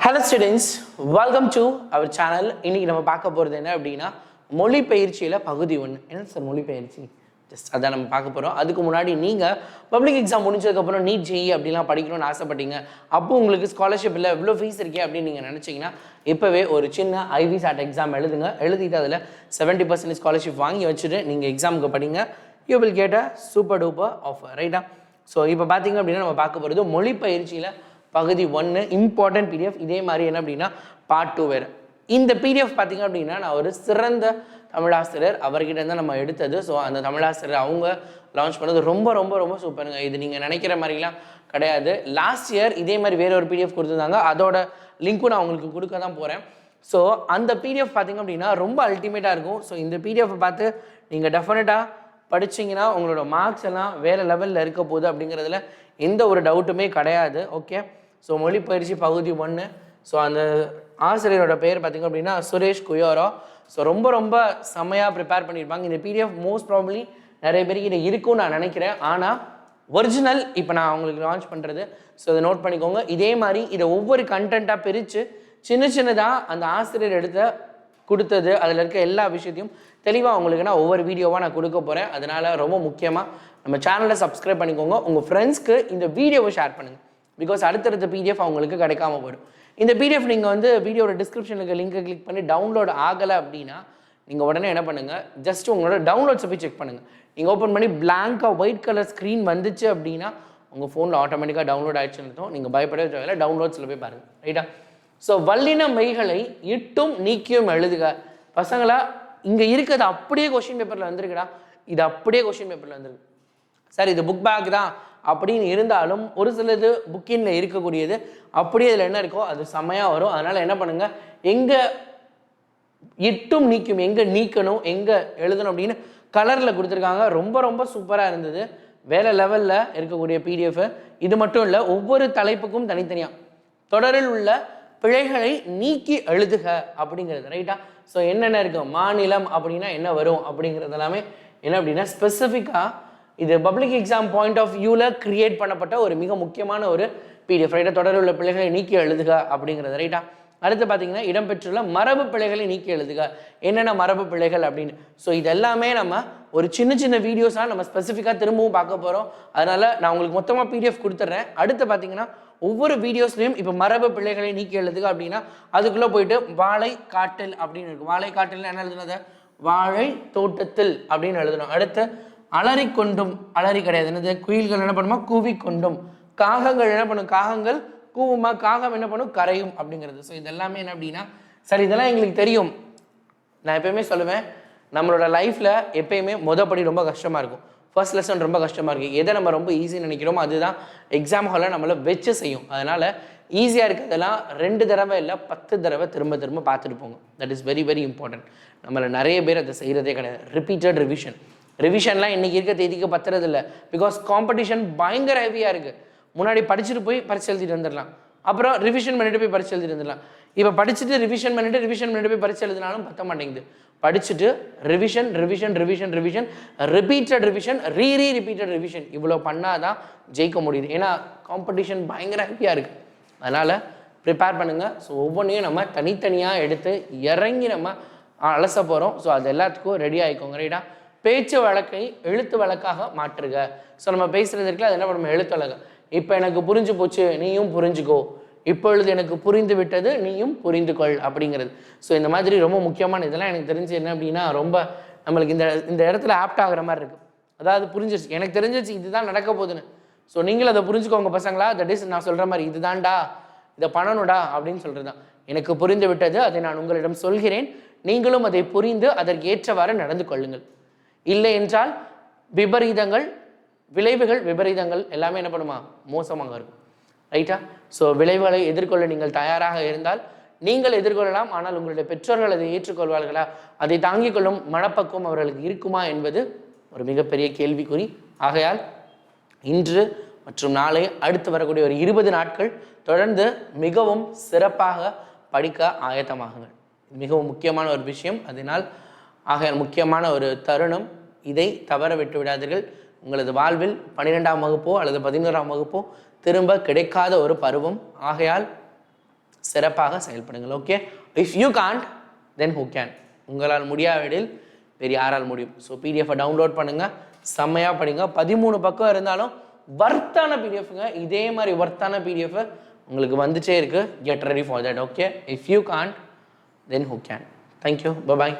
Hello students, welcome to our channel. இன்னைக்கு நம்ம பார்க்க போகிறது என்ன அப்படின்னா மொழி பயிற்சியில் பகுதி 1. என்ன சார் மொழி பயிற்சி? ஜஸ்ட் அதான் நம்ம பார்க்க போகிறோம். அதுக்கு முன்னாடி நீங்கள் பப்ளிக் எக்ஸாம் முடிஞ்சதுக்கப்புறம் நீட் ஜெஇ அப்படிலாம் படிக்கணும்னு ஆசைப்பட்டீங்க, அப்போ உங்களுக்கு ஸ்காலர்ஷிப் இல்லை, இவ்வளோ ஃபீஸ் இருக்கே அப்படின்னு நீங்கள் நினச்சிங்கன்னா இப்போவே ஒரு சின்ன ஐவி சாட் எக்ஸாம் எழுதுங்க. எழுதிட்டு அதில் 70% ஸ்காலர்ஷிப் வாங்கி வச்சுட்டு நீங்கள் எக்ஸாமுக்கு படிங்க. You will get a super duper offer, ரைட்டா? ஸோ இப்போ பார்த்தீங்க அப்படின்னா நம்ம பார்க்க போகிறது மொழி பயிற்சியில் பகுதி 1 இம்பார்ட்டன்ட் பிடிஎஃப். இதே மாதிரி என்ன அப்படின்னா பார்ட் 2 வேறு. இந்த பிடிஎஃப் பார்த்தீங்க அப்படின்னா நான் ஒரு சிறந்த தமிழாசிரியர் அவர்கிட்ட இருந்தால் நம்ம எடுத்தது. ஸோ அந்த தமிழாசிரியர் அவங்க லான்ச் பண்ணது ரொம்ப ரொம்ப ரொம்ப சூப்பருங்க. இது நீங்கள் நினைக்கிற மாதிரிலாம் கிடையாது. லாஸ்ட் இயர் இதே மாதிரி வேற ஒரு பிடிஎஃப் கொடுத்துருந்தாங்க, அதோட லிங்க்கும் நான் உங்களுக்கு கொடுக்க தான் போகிறேன். ஸோ அந்த பிடிஎஃப் பார்த்தீங்க அப்படின்னா ரொம்ப அல்டிமேட்டாக இருக்கும். ஸோ இந்த பிடிஎஃப் பார்த்து நீங்கள் டெஃபினட்டாக படிச்சிங்கன்னா உங்களோட மார்க்ஸ் எல்லாம் வேறு லெவலில் இருக்க போகுது அப்படிங்கிறதுல எந்த ஒரு டவுட்டுமே கிடையாது. ஓகே, ஸோ மொழி பயிற்சி பகுதி 1. ஸோ அந்த ஆசிரியரோட பேர் பார்த்திங்க அப்படின்னா சுரேஷ் குயோரோ. ஸோ ரொம்ப ரொம்ப செம்மையாக ப்ரிப்பேர் பண்ணியிருப்பாங்க. இந்த பிடிஎஃப் மோஸ்ட் ப்ராபப்ளி நிறைய பேருக்கு இது இருக்கும்னு நான் நினைக்கிறேன். ஆனால் ஒரிஜினல் இப்போ நான் உங்களுக்கு லான்ச் பண்ணுறது. ஸோ இதை நோட் பண்ணிக்கோங்க. இதே மாதிரி இதை ஒவ்வொரு கண்டென்ட்டாக பிரித்து சின்ன சின்னதாக அந்த ஆசிரியர் கொடுத்தது அதில் இருக்க எல்லா விஷயத்தையும் தெளிவாக உங்களுக்கு நான் ஒவ்வொரு வீடியோவாக நான் கொடுக்க போகிறேன். அதனால் ரொம்ப முக்கியமாக நம்ம சேனலை சப்ஸ்கிரைப் பண்ணிக்கோங்க. உங்கள் ஃப்ரெண்ட்ஸ்க்கு இந்த வீடியோவை ஷேர் பண்ணுங்கள். பிகாஸ் அடுத்தடுத்த பிடிஎஃப் அவங்களுக்கு கிடைக்காம போயிடும். இந்த பிடிஎஃப் நீங்கள் வீடியோட டிஸ்கிரிப்ஷனுக்கு லிங்கை கிளிக் பண்ணி டவுன்லோட் ஆகலை அப்படின்னா நீங்கள் உடனே என்ன பண்ணுங்கள், ஜஸ்ட் உங்களோட டவுன்லோட்ஸை போய் செக் பண்ணுங்கள். நீங்கள் ஓப்பன் பண்ணி பிளாங்காக ஒயிட் கலர் ஸ்க்ரீன் வந்துச்சு அப்படின்னா உங்கள் ஃபோனில் ஆட்டோமேட்டிக்காக டவுன்லோட் ஆகிடுச்சுன்னு அர்த்தம். நீங்கள் பயப்படவே தேவையில்லை, டவுன்லோட்ஸில் போய் பாருங்கள், ரைட்டா? ஸோ வல்லின மெய்களை இட்டும் நீக்கியும் எழுதுக. பசங்களா இங்கே இருக்கிறது அப்படியே கொஸ்டின் பேப்பரில் வந்துருக்குடா, இது அப்படியே கொஸ்டின் பேப்பரில் வந்துருக்கு சார், இது புக் பேக் தான் அப்படின்னு இருந்தாலும் ஒரு சிலது புக்கின்ல இருக்கக்கூடியது அப்படியே இதில் என்ன இருக்கோ அது செம்மையாக வரும். அதனால் என்ன பண்ணுங்கள், எங்கே இட்டும் நீக்கும், எங்கே நீக்கணும், எங்கே எழுதணும் அப்படின்னு கலரில் கொடுத்துருக்காங்க. ரொம்ப ரொம்ப சூப்பராக இருந்தது. வேறு லெவலில் இருக்கக்கூடிய பிடிஎஃப். இது மட்டும் இல்லை, ஒவ்வொரு தலைப்புக்கும் தனித்தனியாக தொடரில் உள்ள பிழைகளை நீக்கி எழுதுக அப்படிங்கிறது, ரைட்டா? ஸோ என்னென்ன இருக்குது, மாநிலம் அப்படின்னா என்ன வரும் அப்படிங்கிறது எல்லாமே என்ன அப்படின்னா ஸ்பெசிஃபிக்காக இது பப்ளிக் எக்ஸாம் பாயிண்ட் ஆஃப் வியூவில் கிரியேட் பண்ணப்பட்ட ஒரு மிக முக்கியமான ஒரு பிடிஎஃப், ரைட்டா? தொடரில் உள்ள பிழைகளை நீக்கி எழுதுக அப்படிங்கிறது, ரைட்டா? அடுத்து பார்த்தீங்கன்னா இடம்பெற்றுள்ள மரபு பிழைகளை நீக்கி எழுதுக. என்னென்ன மரபு பிழைகள் அப்படின்னு. ஸோ இதெல்லாமே நம்ம ஒரு சின்ன சின்ன வீடியோஸாக நம்ம ஸ்பெசிஃபிக்காக திரும்பவும் பார்க்க போகிறோம். அதனால் நான் உங்களுக்கு மொத்தமாக பிடிஎஃப் கொடுத்துட்றேன். அடுத்து பார்த்தீங்கன்னா ஒவ்வொரு வீடியோஸ்லையும் இப்போ மரபு பிழைகளை நீக்கி எழுதுக அப்படின்னா அதுக்குள்ளே போயிட்டு வாழை காட்டில் அப்படின்னு இருக்கு. வாழை காட்டில் என்ன எழுதுனது, வாழை தோட்டத்தில் அப்படின்னு எழுதணும். அடுத்து அலறி கொண்டும், அலறி கிடையாது, என்னது, குயில்கள் என்ன பண்ணுமா, கூவி கொண்டும். காகங்கள் என்ன பண்ணும், காகங்கள் கூவுமா, காகம் என்ன பண்ணும், கரையும் அப்படிங்கிறது. ஸோ இதெல்லாமே என்ன அப்படின்னா சரி, இதெல்லாம் எங்களுக்கு தெரியும். நான் எப்பயுமே சொல்லுவேன், நம்மளோட லைஃப்பில் எப்பயுமே மொதப்படி ரொம்ப கஷ்டமாக இருக்கும். ஃபர்ஸ்ட் லெசன் ரொம்ப கஷ்டமாக இருக்குது. எதை நம்ம ரொம்ப ஈஸின்னு நினைக்கிறோமோ அதுதான் எக்ஸாம் ஹாலில் நம்மளை வச்சு செய்யும். அதனால் ஈஸியாக இருக்கிறதெல்லாம் 2 தடவை இல்லை 10 தடவை திரும்ப திரும்ப பார்த்துட்டு போங்க. That is very very important. நம்மளை நிறைய பேர் அதை செய்கிறதே கிடையாது. ரிப்பீட்டட் ரிவிஷன்லாம் இன்றைக்கி இருக்க தேதிக்கு பத்துறது இல்லை. பிகாஸ் காம்படிஷன் பயங்கர ஹெவியாக இருக்குது. முன்னாடி படிச்சுட்டு போய் பரிசு எழுதிட்டு வந்துடலாம், அப்புறம் ரிவிஷன் பண்ணிட்டு போய் பரிசு எழுதிட்டு வந்துடலாம். இப்போ படிச்சுட்டு ரிவிஷன் பண்ணிட்டு போய் பரிசு எழுதினாலும் பத்த மாட்டேங்குது. படிச்சுட்டு ரிவிஷன் ரிப்பீட்டட் ரிவிஷன் இவ்வளோ பண்ணாதான் ஜெயிக்க முடியுது. ஏன்னா காம்படிஷன் பயங்கர ஹெவியாக இருக்குது. அதனால் ப்ரிப்பேர் பண்ணுங்கள். ஸோ ஒவ்வொன்றையும் நம்ம தனித்தனியாக எடுத்து இறங்கி நம்ம அலச போகிறோம். ஸோ அது எல்லாத்துக்கும் ரெடி ஆகிக்கோங்க, ரைட்டா? பேச்சு வழக்கை எழுத்து வழக்காக மாற்றுக. ஸோ நம்ம பேசுகிறது இருக்குல்ல, அது என்ன பண்ணுவோம், எழுத்து வழக்கு. இப்போ எனக்கு புரிஞ்சு போச்சு, நீயும் புரிஞ்சுக்கோ. இப்பொழுது எனக்கு புரிந்து விட்டது, நீயும் புரிந்து கொள் அப்படிங்கிறது. ஸோ இந்த மாதிரி ரொம்ப முக்கியமான இதெல்லாம் எனக்கு தெரிஞ்சு என்ன அப்படின்னா ரொம்ப நம்மளுக்கு இந்த இடத்துல ஆப்ட் ஆகிற மாதிரி இருக்குது. அதாவது புரிஞ்சிருச்சு, எனக்கு தெரிஞ்சிருச்சு இதுதான் நடக்க போகுதுன்னு. ஸோ நீங்களும் அதை புரிஞ்சுக்கோங்க பசங்களா. தட் இஸ் நான் சொல்கிற மாதிரி இதுதான்டா, இதை பண்ணணுடா அப்படின்னு சொல்கிறது தான். எனக்கு புரிந்து விட்டது, அதை நான் உங்களிடம் சொல்கிறேன், நீங்களும் அதை புரிந்து அதற்கு ஏற்றவாறு நடந்து கொள்ளுங்கள். இல்லை என்றால் விபரீதங்கள், விளைவுகள் விபரீதங்கள் எல்லாமே என்ன பண்ணுமா, மோசமாக இருக்கும், ரைட்டா? ஸோ விளைவுகளை எதிர்கொள்ள நீங்கள் தயாராக இருந்தால் நீங்கள் எதிர்கொள்ளலாம். ஆனால் உங்களுடைய பெற்றோர்கள் அதை ஏற்றுக்கொள்வார்களா, அதை தாங்கிக் கொள்ளும் மனப்பக்குவம் அவர்களுக்கு இருக்குமா என்பது ஒரு மிகப்பெரிய கேள்விக்குறி. ஆகையால் இன்று மற்றும் நாளை அடுத்து வரக்கூடிய ஒரு 20 நாட்கள் தொடர்ந்து மிகவும் சிறப்பாக படிக்க ஆயத்தமாகுங்கள். மிகவும் முக்கியமான ஒரு விஷயம். அதனால் ஆகையால் முக்கியமான ஒரு தருணம், இதை தவற விட்டு விடாதீர்கள். உங்களது வாழ்வில் 12ஆம் வகுப்போ அல்லது 11ஆம் வகுப்போ திரும்ப கிடைக்காத ஒரு பருவம். ஆகையால் சிறப்பாக செயல்படுங்கள். Okay, if you can't then who can? உங்களால் முடியாவிடில் வேறு யாரால் முடியும்? ஸோ பிடிஎஃபை டவுன்லோட் பண்ணுங்கள், செம்மையாக படிங்க. 13 பக்கம் இருந்தாலும் வர்த்தான பிடிஎஃப்ங்க. இதே மாதிரி வர்த்தான பிடிஎஃப் உங்களுக்கு வந்துட்டே இருக்குது. Get ready for that. Okay, if you can't then who can? Thank you, bye.